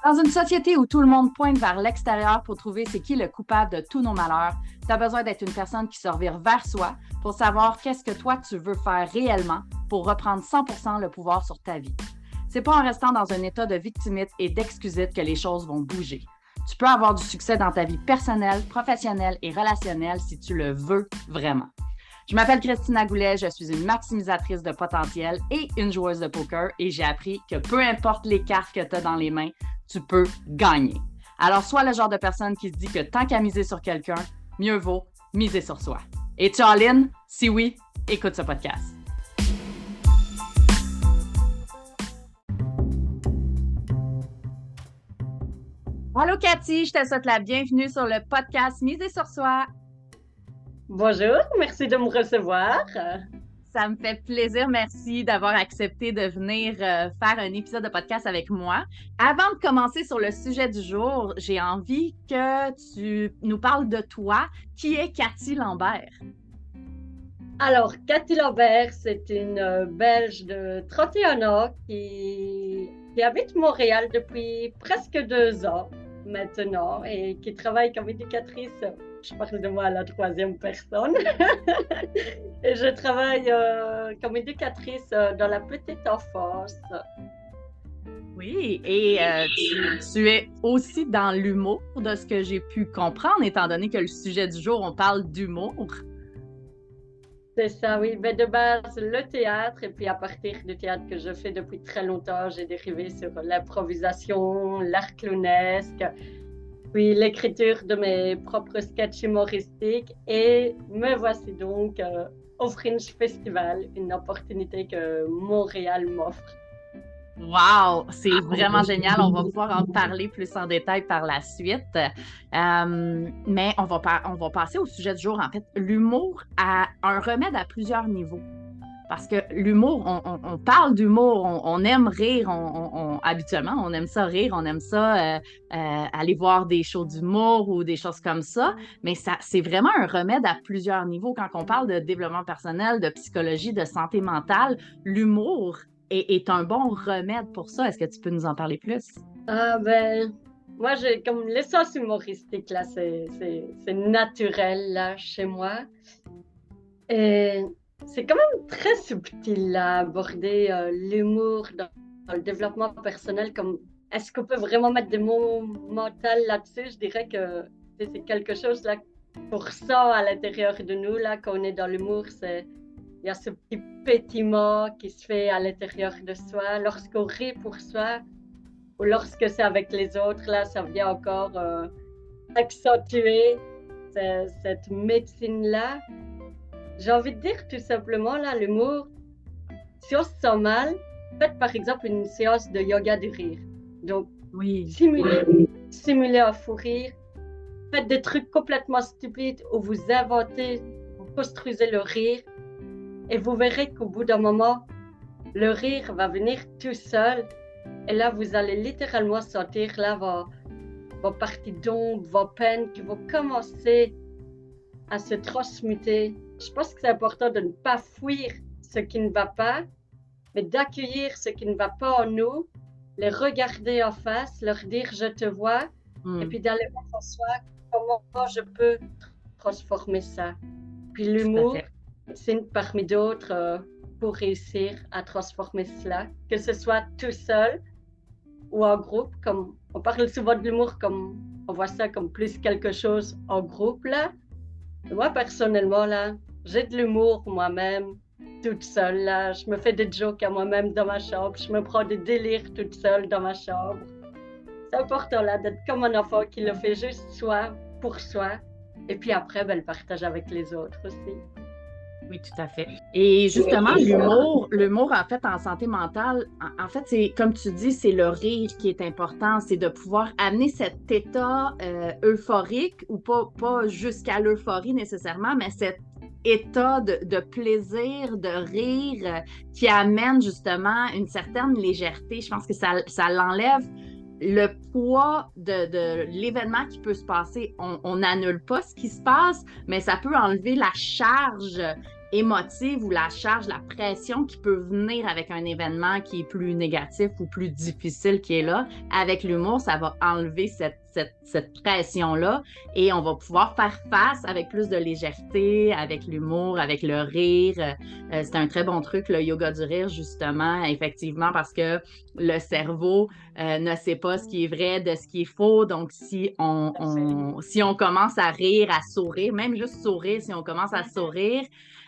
Dans une société où tout le monde pointe vers l'extérieur pour trouver c'est qui le coupable de tous nos malheurs, tu as besoin d'être une personne qui se revire vers soi pour savoir qu'est-ce que toi tu veux faire réellement pour reprendre 100% le pouvoir sur ta vie. C'est pas en restant dans un état de victimite et d'excusite que les choses vont bouger. Tu peux avoir du succès dans ta vie personnelle, professionnelle et relationnelle si tu le veux vraiment. Je m'appelle Christina Goulet, je suis une maximisatrice de potentiel et une joueuse de poker et j'ai appris que peu importe les cartes que tu as dans les mains, tu peux gagner. Alors, sois le genre de personne qui se dit que tant qu'à miser sur quelqu'un, mieux vaut miser sur soi. Es-tu all-in? Si oui, écoute ce podcast. Allô Cathy, je te souhaite la bienvenue sur le podcast Miser sur soi. Bonjour, merci de me recevoir. Ça me fait plaisir, merci d'avoir accepté de venir faire un épisode de podcast avec moi. Avant de commencer sur le sujet du jour, j'ai envie que tu nous parles de toi. Qui est Cathy Lambert? Alors, Cathy Lambert, c'est une Belge de 31 ans qui habite Montréal depuis presque 2 ans maintenant et qui travaille comme éducatrice. Je parle de moi à la troisième personne. Et je travaille comme éducatrice dans la petite enfance. Oui, et tu es aussi dans l'humour, de ce que j'ai pu comprendre, étant donné que le sujet du jour, on parle d'humour. C'est ça, oui. Mais de base, le théâtre, et puis à partir du théâtre que je fais depuis très longtemps, j'ai dérivé sur l'improvisation, l'art clownesque, puis l'écriture de mes propres sketchs humoristiques. Et me voici donc au Fringe Festival, une opportunité que Montréal m'offre. Wow, c'est vraiment génial. On va pouvoir en parler plus en détail par la suite. Mais on va passer au sujet du jour. En fait, l'humour a un remède à plusieurs niveaux. Parce que l'humour, on parle d'humour, on aime rire, habituellement, on aime ça rire, on aime ça aller voir des shows d'humour ou des choses comme ça, mais c'est vraiment un remède à plusieurs niveaux. Quand on parle de développement personnel, de psychologie, de santé mentale, l'humour est un bon remède pour ça. Est-ce que tu peux nous en parler plus? Moi, j'ai comme l'essence humoristique, là, c'est naturel, là, chez moi. Et c'est quand même très subtil à aborder l'humour dans le développement personnel. Comme, est-ce qu'on peut vraiment mettre des mots mentaux là-dessus? Je dirais que c'est quelque chose là qu'on ressent à l'intérieur de nous là quand on est dans l'humour. Il y a ce petit pétillement qui se fait à l'intérieur de soi lorsqu'on rit pour soi ou lorsque c'est avec les autres. Là, ça vient encore accentuer cette médecine-là. J'ai envie de dire tout simplement, là, l'humour, si on se sent mal, faites par exemple une séance de yoga du rire. Donc, oui. Simulez un fou rire, faites des trucs complètement stupides où vous inventez, vous construisez le rire et vous verrez qu'au bout d'un moment, le rire va venir tout seul et là, vous allez littéralement sentir là vos parties d'ombre, vos peines qui vont commencer à se transmuter. Je pense que c'est important de ne pas fuir ce qui ne va pas, mais d'accueillir ce qui ne va pas en nous, les regarder en face, leur dire « je te vois » et puis d'aller voir en soi comment je peux transformer ça. Puis l'humour, c'est une parmi d'autres pour réussir à transformer cela, que ce soit tout seul ou en groupe. Comme on parle souvent de l'humour comme on voit ça comme plus quelque chose en groupe là. Moi, personnellement, là, j'ai de l'humour moi-même, toute seule, là. Je me fais des jokes à moi-même dans ma chambre. Je me prends des délires toute seule dans ma chambre. C'est important, là, d'être comme un enfant qui le fait juste soi, pour soi. Et puis après, le partage avec les autres aussi. Oui, tout à fait. Et justement, l'humour, en fait, en santé mentale, en fait, c'est, comme tu dis, c'est le rire qui est important, c'est de pouvoir amener cet état euphorique, ou pas jusqu'à l'euphorie nécessairement, mais cet état de plaisir, de rire, qui amène justement une certaine légèreté. Je pense que ça l'enlève le poids de l'événement qui peut se passer. On n'annule pas ce qui se passe, mais ça peut enlever la charge émotive ou la charge, la pression qui peut venir avec un événement qui est plus négatif ou plus difficile qui est là. Avec l'humour, ça va enlever cette pression-là et on va pouvoir faire face avec plus de légèreté, avec l'humour, avec le rire. C'est un très bon truc, le yoga du rire, justement, effectivement, parce que le cerveau ne sait pas ce qui est vrai de ce qui est faux. Donc, si on commence à rire, à sourire, même juste sourire, si on commence à sourire,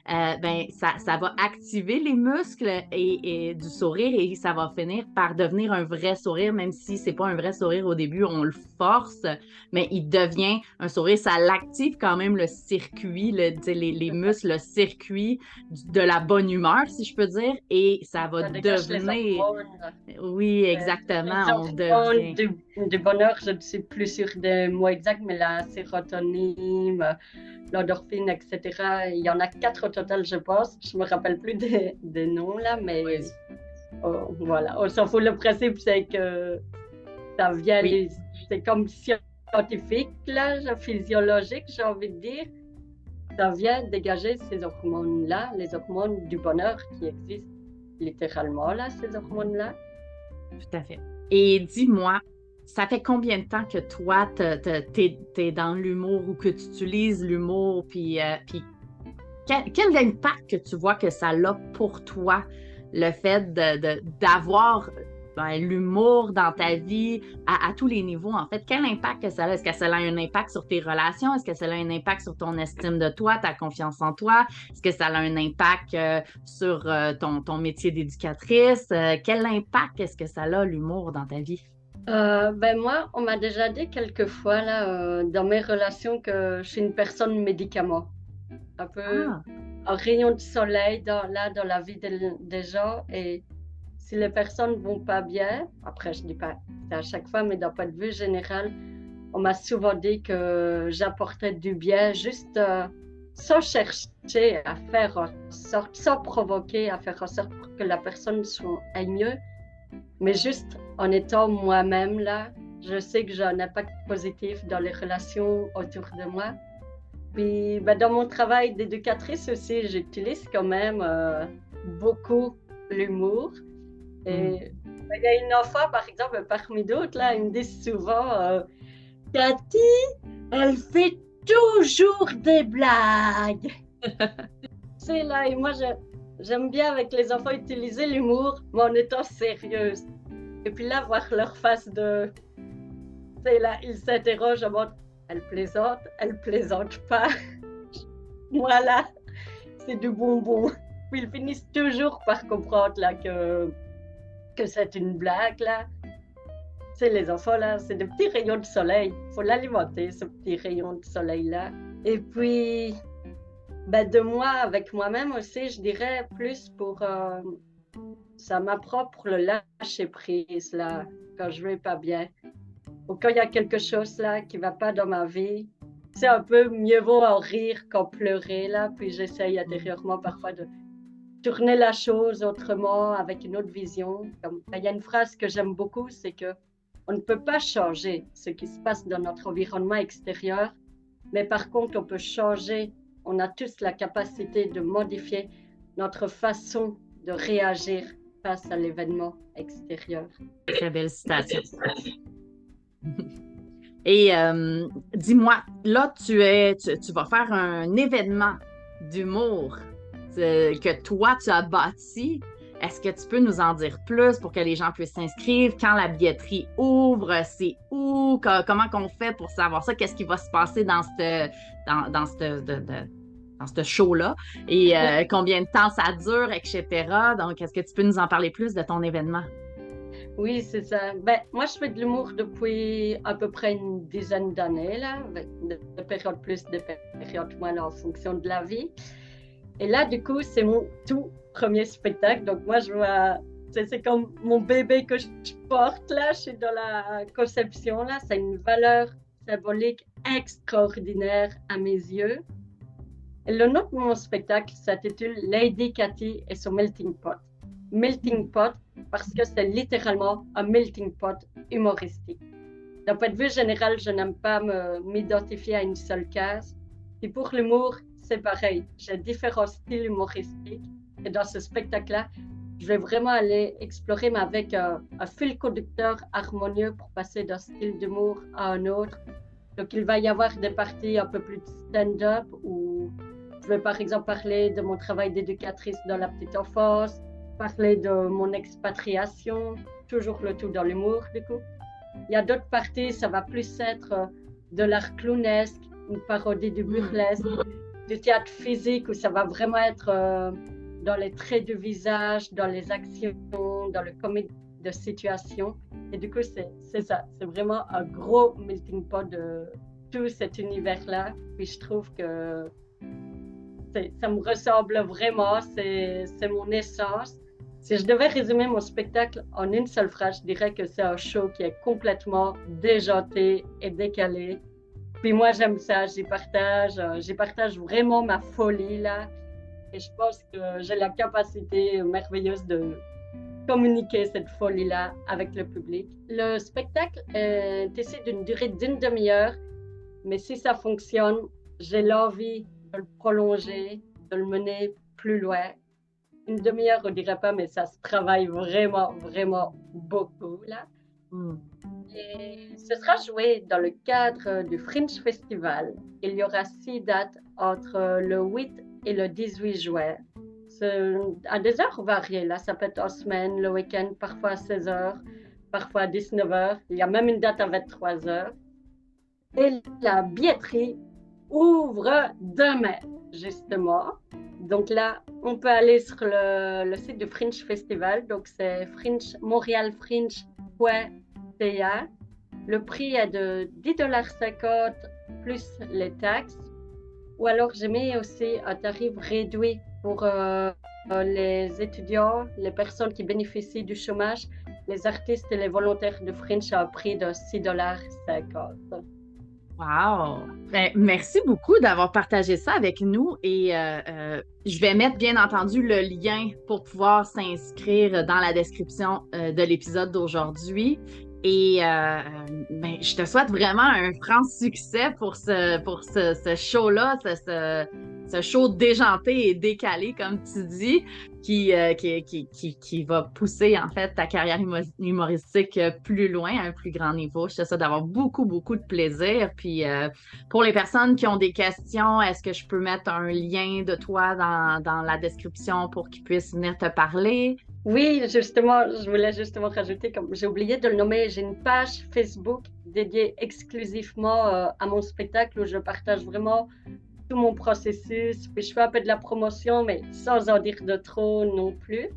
ben, ça va activer les muscles et du sourire et ça va finir par devenir un vrai sourire, même si c'est pas un vrai sourire au début, on le force, mais il devient un sourire. Ça l'active quand même le circuit, les muscles, le circuit de la bonne humeur, si je peux dire, et ça va devenir... Oui, exactement, on devient... Du bonheur, je ne suis plus sûre des mots exacts, mais la sérotonine, l'endorphine, etc. Il y en a 4 au total, je pense. Je ne me rappelle plus des noms, là, mais voilà. On s'en fout. Le principe, c'est que ça vient, c'est comme scientifique, là, physiologique, j'ai envie de dire. Ça vient dégager ces hormones-là, les hormones du bonheur qui existent littéralement, là, ces hormones-là. Tout à fait. Et dis-moi, ça fait combien de temps que toi, t'es dans l'humour ou que tu utilises l'humour, puis quel impact que tu vois que ça a pour toi, le fait d'avoir l'humour dans ta vie à tous les niveaux, en fait? Quel impact que ça a? Est-ce que ça a un impact sur tes relations? Est-ce que ça a un impact sur ton estime de toi, ta confiance en toi? Est-ce que ça a un impact sur ton métier d'éducatrice? Quel impact est-ce que ça a, l'humour, dans ta vie? Ben moi, on m'a déjà dit quelques fois là, dans mes relations que je suis une personne médicament. Un peu un rayon de soleil dans la vie des gens. Et si les personnes vont pas bien, après je dis pas c'est à chaque fois, mais d'un point de vue général, on m'a souvent dit que j'apportais du bien juste sans chercher à faire en sorte, sans provoquer, à faire en sorte que la personne aille mieux, mais juste en étant moi-même là. Je sais que j'ai un impact positif dans les relations autour de moi. Puis dans mon travail d'éducatrice aussi, j'utilise quand même beaucoup l'humour. Et il y a une enfant, par exemple, parmi d'autres, là, ils me disent souvent Cathy, elle fait toujours des blagues. C'est là, et moi, j'aime bien avec les enfants utiliser l'humour, mais en étant sérieuse. Et puis là, voir leur face de... C'est là, ils s'interrogent en mode elle plaisante pas. Voilà, c'est du bonbon. Puis ils finissent toujours par comprendre là que c'est une blague là. C'est les enfants là, c'est des petits rayons de soleil. Il faut l'alimenter, ce petit rayon de soleil là. Et puis, de moi avec moi-même aussi, je dirais plus pour ça m'apprend pour le lâcher prise là, quand je vais pas bien. Ou quand il y a quelque chose là qui va pas dans ma vie, c'est un peu mieux vaut en rire qu'en pleurer là. Puis j'essaye intérieurement parfois de tourner la chose autrement, avec une autre vision. Il y a une phrase que j'aime beaucoup, c'est que on ne peut pas changer ce qui se passe dans notre environnement extérieur, mais par contre on peut changer. On a tous la capacité de modifier notre façon de réagir face à l'événement extérieur. Très belle citation. Et dis-moi, là, tu vas faire un événement d'humour que toi, tu as bâti. Est-ce que tu peux nous en dire plus pour que les gens puissent s'inscrire? Quand la billetterie ouvre, c'est où? Comment qu'on fait pour savoir ça? Qu'est-ce qui va se passer dans ce show-là? Et combien de temps ça dure, etc. Donc, est-ce que tu peux nous en parler plus de ton événement? Oui, c'est ça. Moi, je fais de l'humour depuis à peu près une dizaine d'années, là, avec des périodes plus, des périodes moins, là, en fonction de la vie. Et là, du coup, c'est mon tout premier spectacle. Donc, moi, c'est comme mon bébé que je porte, là. Je suis dans la conception, là. C'est une valeur symbolique extraordinaire à mes yeux. Et le nom de mon spectacle s'intitule Lady Cathy et son melting pot. Melting pot, parce que c'est littéralement un melting pot humoristique. D'un point de vue général, je n'aime pas m'identifier à une seule case. Et pour l'humour, c'est pareil. J'ai différents styles humoristiques. Et dans ce spectacle-là, je vais vraiment aller explorer, mais avec un fil conducteur harmonieux pour passer d'un style d'humour à un autre. Donc, il va y avoir des parties un peu plus de stand-up où je vais par exemple parler de mon travail d'éducatrice dans la petite enfance, parler de mon expatriation, toujours le tout dans l'humour du coup. Il y a d'autres parties, ça va plus être de l'art clownesque, une parodie du burlesque, du théâtre physique où ça va vraiment être dans les traits du visage, dans les actions, dans le comique de situation. Et du coup, c'est ça. C'est vraiment un gros melting pot de tout cet univers-là. Puis je trouve que ça me ressemble vraiment. C'est mon essence. Si je devais résumer mon spectacle en une seule phrase, je dirais que c'est un show qui est complètement déjanté et décalé. Puis moi, j'aime ça. J'y partage vraiment ma folie là. Et je pense que j'ai la capacité merveilleuse de communiquer cette folie-là avec le public. Le spectacle est ici d'une durée d'une demi-heure, mais si ça fonctionne, j'ai l'envie de le prolonger, de le mener plus loin. Une demi-heure, on dirait pas, mais ça se travaille vraiment, vraiment beaucoup, là. Et ce sera joué dans le cadre du Fringe Festival. Il y aura 6 dates entre le 8 et le 18 juin. À des heures variées, là, ça peut être en semaine, le week-end, parfois à 16h, parfois à 19h. Il y a même une date à 23h. Et la billetterie ouvre demain, justement. Donc là, on peut aller sur le site du Fringe Festival. Donc c'est montrealfringe.ca. Le prix est de 10,50$ plus les taxes. Ou alors j'ai mis aussi un tarif réduit pour les étudiants, les personnes qui bénéficient du chômage, les artistes et les volontaires de Fringe à un prix de 6,50$. Wow! Ben, merci beaucoup d'avoir partagé ça avec nous et je vais mettre bien entendu le lien pour pouvoir s'inscrire dans la description de l'épisode d'aujourd'hui. Et ben, je te souhaite vraiment un franc succès pour ce show-là, ce show déjanté et décalé, comme tu dis, qui va pousser en fait ta carrière humoristique plus loin, à un plus grand niveau. Je te souhaite d'avoir beaucoup, beaucoup de plaisir. Puis pour les personnes qui ont des questions, est-ce que je peux mettre un lien de toi dans la description pour qu'ils puissent venir te parler? Oui, justement, je voulais justement rajouter, comme j'ai oublié de le nommer, j'ai une page Facebook dédiée exclusivement à mon spectacle où je partage vraiment tout mon processus. Puis je fais un peu de la promotion, mais sans en dire de trop non plus.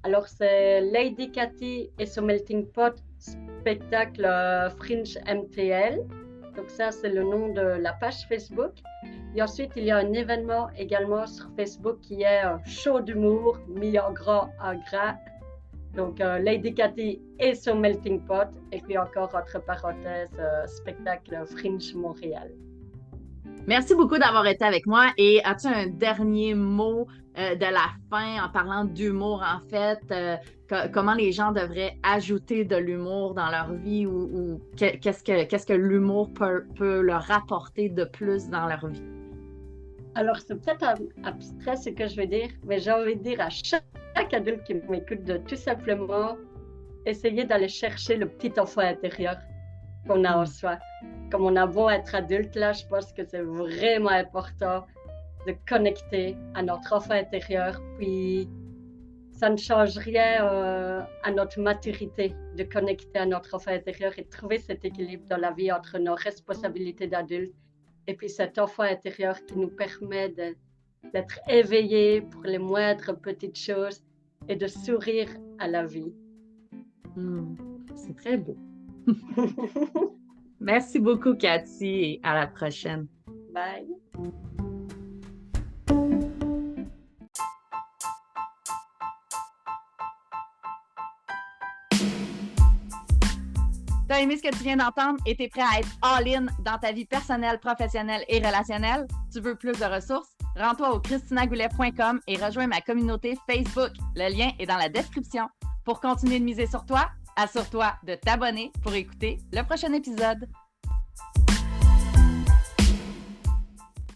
Alors c'est Lady Cathy et son Melting Pot spectacle Fringe MTL. Donc ça, c'est le nom de la page Facebook. Et ensuite, il y a un événement également sur Facebook qui est un show d'humour mis en grand en gras. Donc, Lady Cathy et son Melting Pot. Et puis encore, entre parenthèses, spectacle Fringe Montréal. Merci beaucoup d'avoir été avec moi. Et as-tu un dernier mot de la fin en parlant d'humour, en fait? Comment les gens devraient ajouter de l'humour dans leur vie ou qu'est-ce que l'humour peut leur apporter de plus dans leur vie? Alors, c'est peut-être abstrait ce que je vais dire, mais j'ai envie de dire à chaque adulte qui m'écoute de tout simplement essayer d'aller chercher le petit enfant intérieur qu'on a en soi. Comme on a beau être adulte, là, je pense que c'est vraiment important de connecter à notre enfant intérieur. Puis, ça ne change rien à notre maturité de connecter à notre enfant intérieur et de trouver cet équilibre dans la vie entre nos responsabilités d'adultes et puis cet enfant intérieur qui nous permet d'être éveillés pour les moindres petites choses et de sourire à la vie. C'est très beau. Merci beaucoup, Cathy, et à la prochaine. Bye. T'as aimé ce que tu viens d'entendre et t'es prêt à être all-in dans ta vie personnelle, professionnelle et relationnelle? Tu veux plus de ressources? Rends-toi au christinagoulet.com et rejoins ma communauté Facebook. Le lien est dans la description. Pour continuer de miser sur toi, assure-toi de t'abonner pour écouter le prochain épisode.